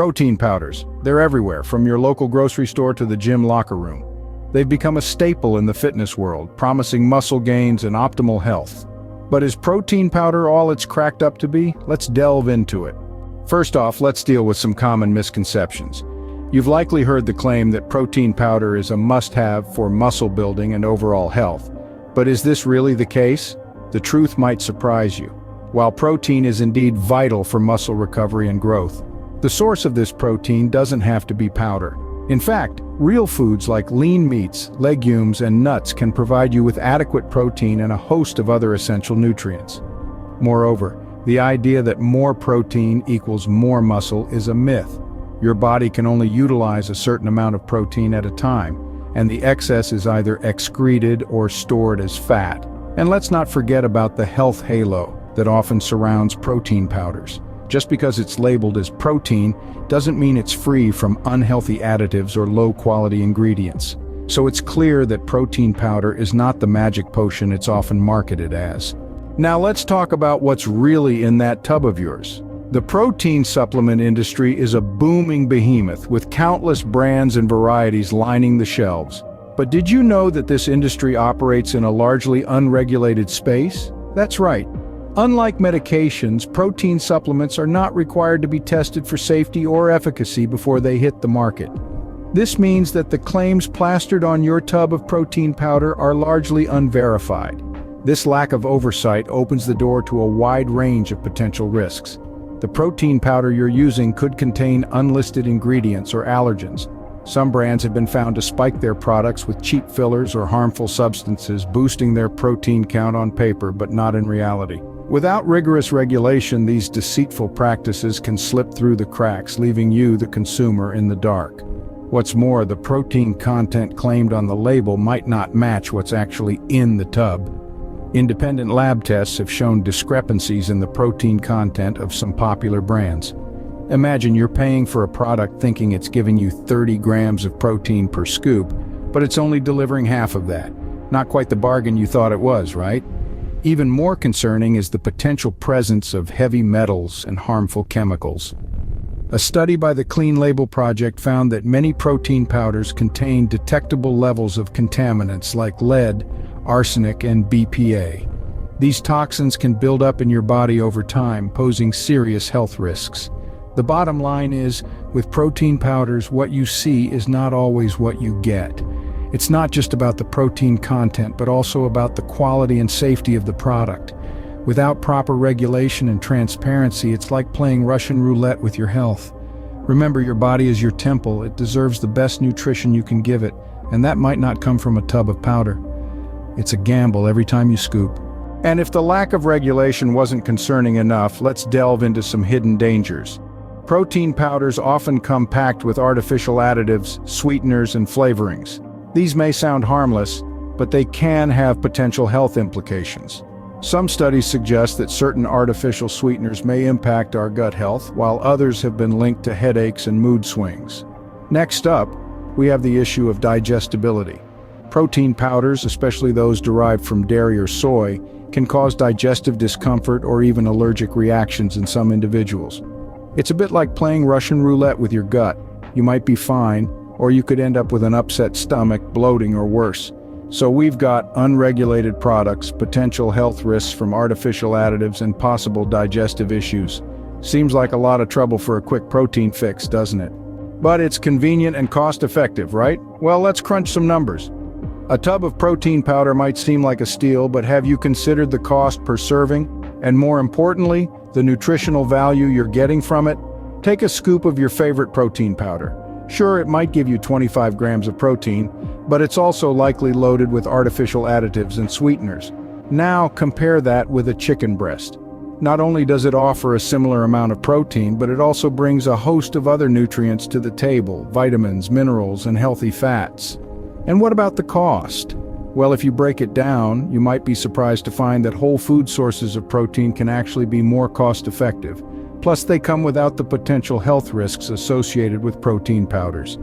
Protein powders. They're everywhere, from your local grocery store to the gym locker room. They've become a staple in the fitness world, promising muscle gains and optimal health. But is protein powder all it's cracked up to be? Let's delve into it. First off, let's deal with some common misconceptions. You've likely heard the claim that protein powder is a must-have for muscle building and overall health. But is this really the case? The truth might surprise you. While protein is indeed vital for muscle recovery and growth, the source of this protein doesn't have to be powder. In fact, real foods like lean meats, legumes, and nuts can provide you with adequate protein and a host of other essential nutrients. Moreover, the idea that more protein equals more muscle is a myth. Your body can only utilize a certain amount of protein at a time, and the excess is either excreted or stored as fat. And let's not forget about the health halo that often surrounds protein powders. Just because it's labeled as protein doesn't mean it's free from unhealthy additives or low-quality ingredients. So it's clear that protein powder is not the magic potion it's often marketed as. Now let's talk about what's really in that tub of yours. The protein supplement industry is a booming behemoth with countless brands and varieties lining the shelves. But did you know that this industry operates in a largely unregulated space? That's right. Unlike medications, protein supplements are not required to be tested for safety or efficacy before they hit the market. This means that the claims plastered on your tub of protein powder are largely unverified. This lack of oversight opens the door to a wide range of potential risks. The protein powder you're using could contain unlisted ingredients or allergens. Some brands have been found to spike their products with cheap fillers or harmful substances, boosting their protein count on paper but not in reality. Without rigorous regulation, these deceitful practices can slip through the cracks, leaving you, the consumer, in the dark. What's more, the protein content claimed on the label might not match what's actually in the tub. Independent lab tests have shown discrepancies in the protein content of some popular brands. Imagine you're paying for a product thinking it's giving you 30 grams of protein per scoop, but it's only delivering half of that. Not quite the bargain you thought it was, right? Even more concerning is the potential presence of heavy metals and harmful chemicals. A study by the Clean Label Project found that many protein powders contain detectable levels of contaminants like lead, arsenic, and BPA. These toxins can build up in your body over time, posing serious health risks. The bottom line is, with protein powders, what you see is not always what you get. It's not just about the protein content, but also about the quality and safety of the product. Without proper regulation and transparency, it's like playing Russian roulette with your health. Remember, your body is your temple. It deserves the best nutrition you can give it, and that might not come from a tub of powder. It's a gamble every time you scoop. And if the lack of regulation wasn't concerning enough, let's delve into some hidden dangers. Protein powders often come packed with artificial additives, sweeteners, and flavorings. These may sound harmless, but they can have potential health implications. Some studies suggest that certain artificial sweeteners may impact our gut health, while others have been linked to headaches and mood swings. Next up, we have the issue of digestibility. Protein powders, especially those derived from dairy or soy, can cause digestive discomfort or even allergic reactions in some individuals. It's a bit like playing Russian roulette with your gut. You might be fine, or you could end up with an upset stomach, bloating, or worse. So we've got unregulated products, potential health risks from artificial additives, and possible digestive issues. Seems like a lot of trouble for a quick protein fix, doesn't it? But it's convenient and cost-effective, right? Well, let's crunch some numbers. A tub of protein powder might seem like a steal, but have you considered the cost per serving? And more importantly, the nutritional value you're getting from it? Take a scoop of your favorite protein powder. Sure, it might give you 25 grams of protein, but it's also likely loaded with artificial additives and sweeteners. Now compare that with a chicken breast. Not only does it offer a similar amount of protein, but it also brings a host of other nutrients to the table: vitamins, minerals, and healthy fats. And what about the cost? Well, if you break it down, you might be surprised to find that whole food sources of protein can actually be more cost-effective. Plus, they come without the potential health risks associated with protein powders.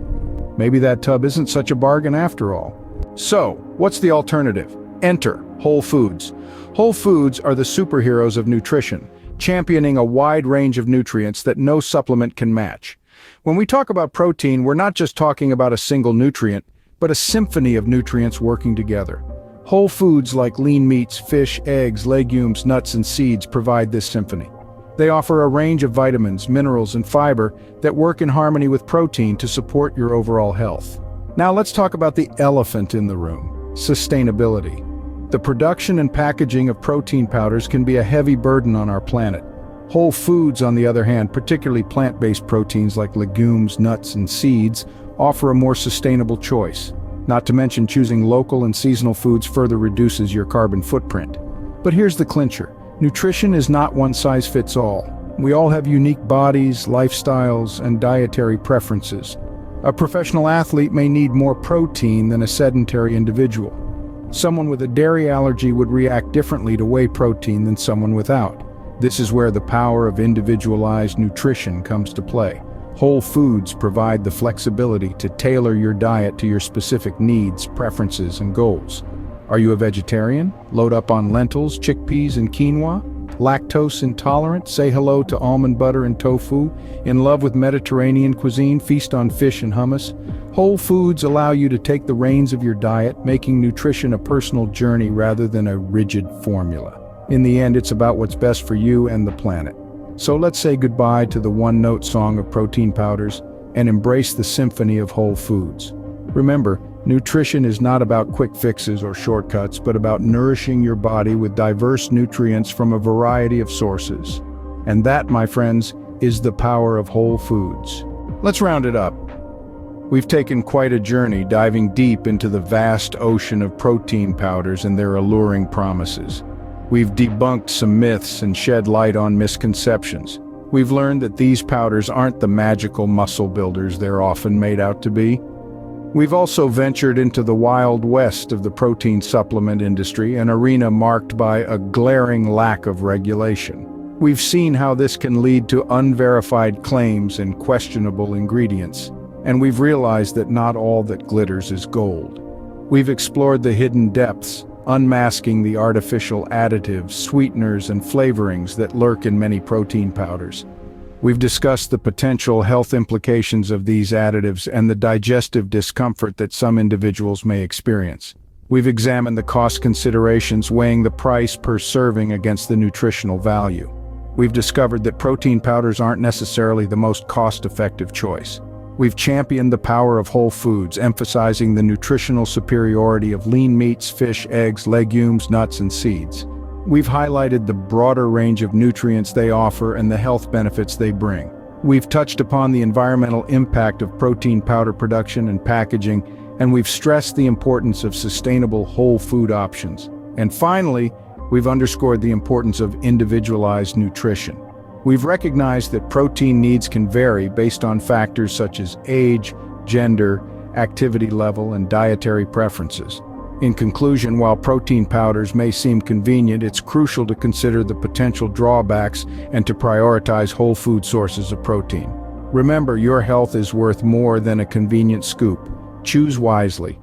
Maybe that tub isn't such a bargain after all. So, what's the alternative? Enter Whole Foods. Whole Foods are the superheroes of nutrition, championing a wide range of nutrients that no supplement can match. When we talk about protein, we're not just talking about a single nutrient, but a symphony of nutrients working together. Whole foods like lean meats, fish, eggs, legumes, nuts, and seeds provide this symphony. They offer a range of vitamins, minerals, and fiber that work in harmony with protein to support your overall health. Now let's talk about the elephant in the room: sustainability. The production and packaging of protein powders can be a heavy burden on our planet. Whole foods, on the other hand, particularly plant-based proteins like legumes, nuts, and seeds, offer a more sustainable choice. Not to mention, choosing local and seasonal foods further reduces your carbon footprint. But here's the clincher: nutrition is not one size fits all. We all have unique bodies, lifestyles, and dietary preferences. A professional athlete may need more protein than a sedentary individual. Someone with a dairy allergy would react differently to whey protein than someone without. This is where the power of individualized nutrition comes to play. Whole foods provide the flexibility to tailor your diet to your specific needs, preferences, and goals. Are you a vegetarian? Load up on lentils, chickpeas, and quinoa? Lactose intolerant? Say hello to almond butter and tofu. In love with Mediterranean cuisine? Feast on fish and hummus. Whole foods allow you to take the reins of your diet, making nutrition a personal journey rather than a rigid formula. In the end, it's about what's best for you and the planet. So let's say goodbye to the one-note song of protein powders and embrace the symphony of whole foods. Remember, nutrition is not about quick fixes or shortcuts, but about nourishing your body with diverse nutrients from a variety of sources. And that, my friends, is the power of whole foods. Let's round it up. We've taken quite a journey diving deep into the vast ocean of protein powders and their alluring promises. We've debunked some myths and shed light on misconceptions. We've learned that these powders aren't the magical muscle builders they're often made out to be. We've also ventured into the wild west of the protein supplement industry, an arena marked by a glaring lack of regulation. We've seen how this can lead to unverified claims and questionable ingredients, and we've realized that not all that glitters is gold. We've explored the hidden depths, unmasking the artificial additives, sweeteners, and flavorings that lurk in many protein powders. We've discussed the potential health implications of these additives and the digestive discomfort that some individuals may experience. We've examined the cost considerations, weighing the price per serving against the nutritional value. We've discovered that protein powders aren't necessarily the most cost-effective choice. We've championed the power of whole foods, emphasizing the nutritional superiority of lean meats, fish, eggs, legumes, nuts, and seeds. We've highlighted the broader range of nutrients they offer and the health benefits they bring. We've touched upon the environmental impact of protein powder production and packaging, and we've stressed the importance of sustainable whole food options. And finally, we've underscored the importance of individualized nutrition. We've recognized that protein needs can vary based on factors such as age, gender, activity level, and dietary preferences. In conclusion, while protein powders may seem convenient, it's crucial to consider the potential drawbacks and to prioritize whole food sources of protein. Remember, your health is worth more than a convenient scoop. Choose wisely.